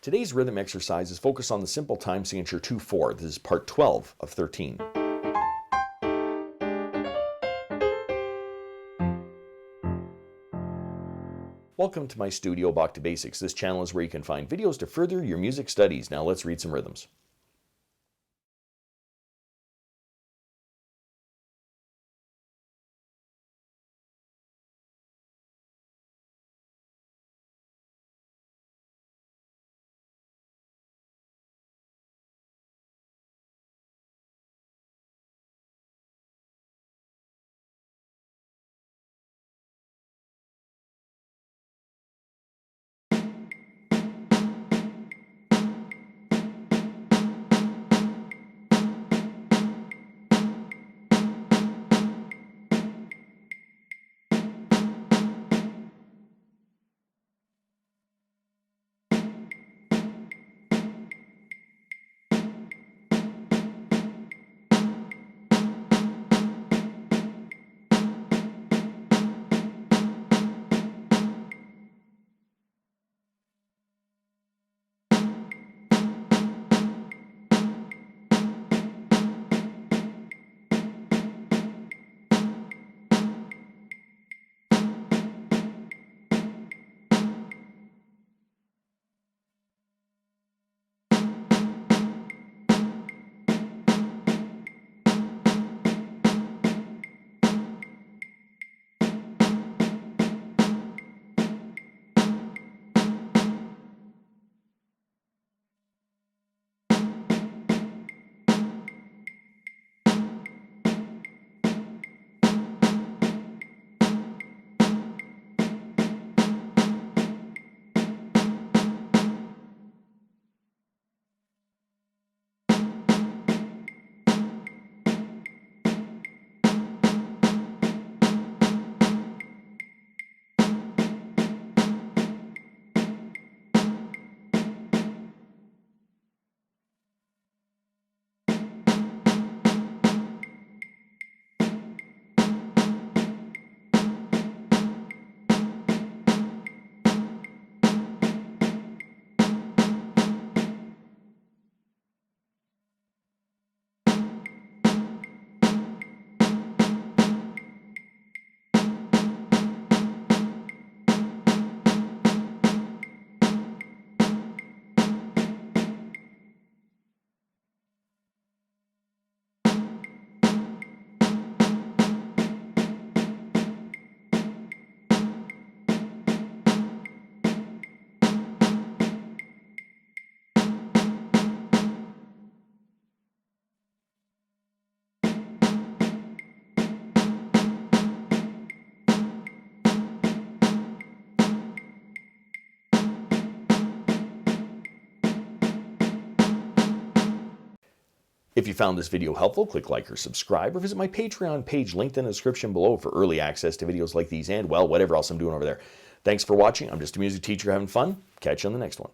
Today's rhythm exercise is focused on the simple time signature 2/4. This is part 12 of 13. Welcome to my studio, Bach To Basics. This channel is where you can find videos to further your music studies. Now let's read some rhythms. If you found this video helpful, click like or subscribe, or visit my Patreon page linked in the description below for early access to videos like these and, well, whatever else I'm doing over there. Thanks for watching. I'm just a music teacher having fun. Catch you on the next one.